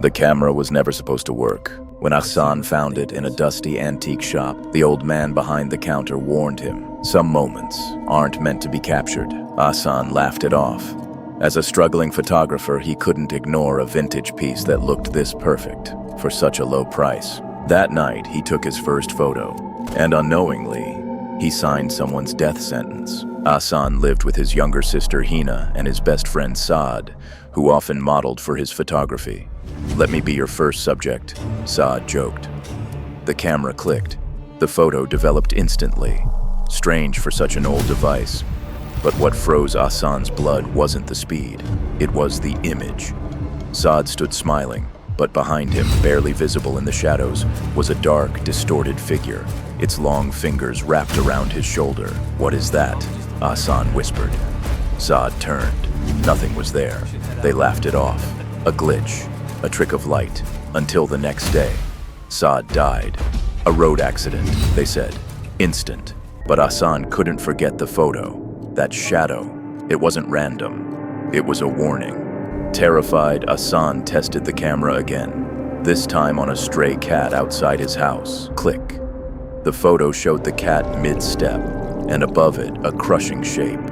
The camera was never supposed to work. When Ahsan found it in a dusty antique shop, the old man behind the counter warned him, "Some moments aren't meant to be captured." Ahsan laughed it off. As a struggling photographer, he couldn't ignore a vintage piece that looked this perfect for such a low price. That night, he took his first photo, and unknowingly, he signed someone's death sentence. Ahsan lived with his younger sister Hina and his best friend Saad, who often modeled for his photography. "Let me be your first subject," Saad joked. The camera clicked. The photo developed instantly. Strange for such an old device. But what froze Ahsan's blood wasn't the speed, it was the image. Saad stood smiling, but behind him, barely visible in the shadows, was a dark, distorted figure, its long fingers wrapped around his shoulder. "What is that?" Ahsan whispered. Saad turned. Nothing was there. They laughed it off. A glitch, a trick of light, until the next day. Saad died. A road accident, they said. Instant. But Ahsan couldn't forget the photo. That shadow. It wasn't random. It was a warning. Terrified, Ahsan tested the camera again, this time on a stray cat outside his house. Click. The photo showed the cat mid-step, and above it, a crushing shape,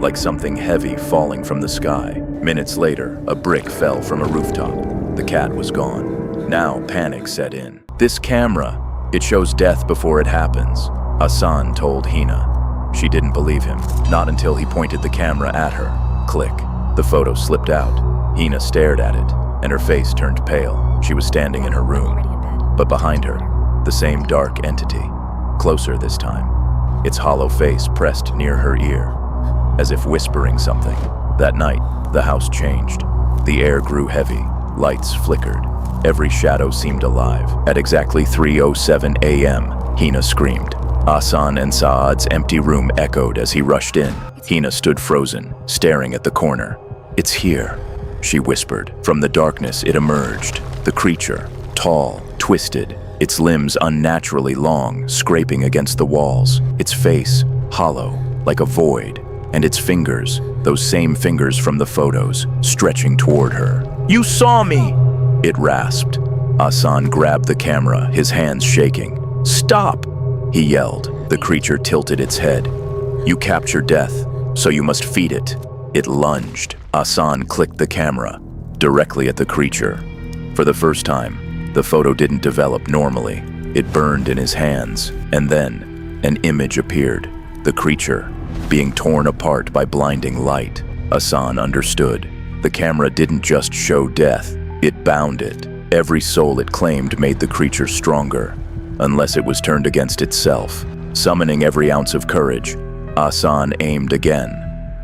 like something heavy falling from the sky. Minutes later, a brick fell from a rooftop. The cat was gone. Now panic set in. "This camera, it shows death before it happens," Ahsan told Hina. She didn't believe him, not until he pointed the camera at her. Click. The photo slipped out. Hina stared at it, and her face turned pale. She was standing in her room, but behind her, the same dark entity, closer this time, its hollow face pressed near her ear, as if whispering something. That night, the house changed. The air grew heavy, lights flickered. Every shadow seemed alive. At exactly 3:07 a.m., Hina screamed. Ahsan and Saad's empty room echoed as he rushed in. Hina stood frozen, staring at the corner. "It's here," she whispered. From the darkness, it emerged. The creature, tall, twisted, its limbs unnaturally long, scraping against the walls. Its face, hollow, like a void, and its fingers, those same fingers from the photos, stretching toward her. "You saw me!" it rasped. Ahsan grabbed the camera, his hands shaking. "Stop!" he yelled. The creature tilted its head. "You capture death, so you must feed it." It lunged. Ahsan clicked the camera, directly at the creature. For the first time, the photo didn't develop normally. It burned in his hands, and then an image appeared. The creature, being torn apart by blinding light. Ahsan understood. The camera didn't just show death, it bound it. Every soul it claimed made the creature stronger, unless it was turned against itself. Summoning every ounce of courage, Ahsan aimed again.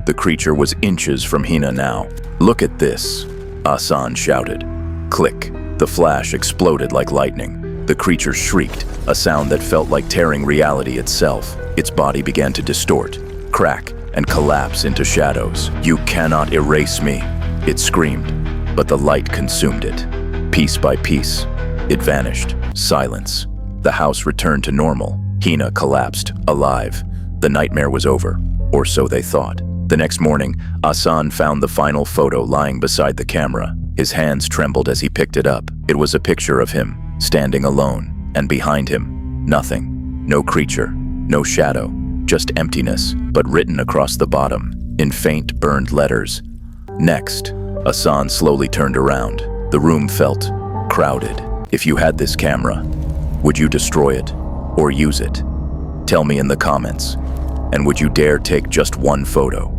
The creature was inches from Hina now. "Look at this," Ahsan shouted. Click. The flash exploded like lightning. The creature shrieked, a sound that felt like tearing reality itself. Its body began to distort, crack, and collapse into shadows. "You cannot erase me," it screamed, but the light consumed it. Piece by piece, it vanished. Silence. The house returned to normal. Hina collapsed, alive. The nightmare was over, or so they thought. The next morning, Ahsan found the final photo lying beside the camera. His hands trembled as he picked it up. It was a picture of him, standing alone, and behind him, nothing. No creature, no shadow, just emptiness, but written across the bottom, in faint, burned letters. Next, Ahsan slowly turned around. The room felt crowded. If you had this camera, would you destroy it or use it? Tell me in the comments. And would you dare take just one photo?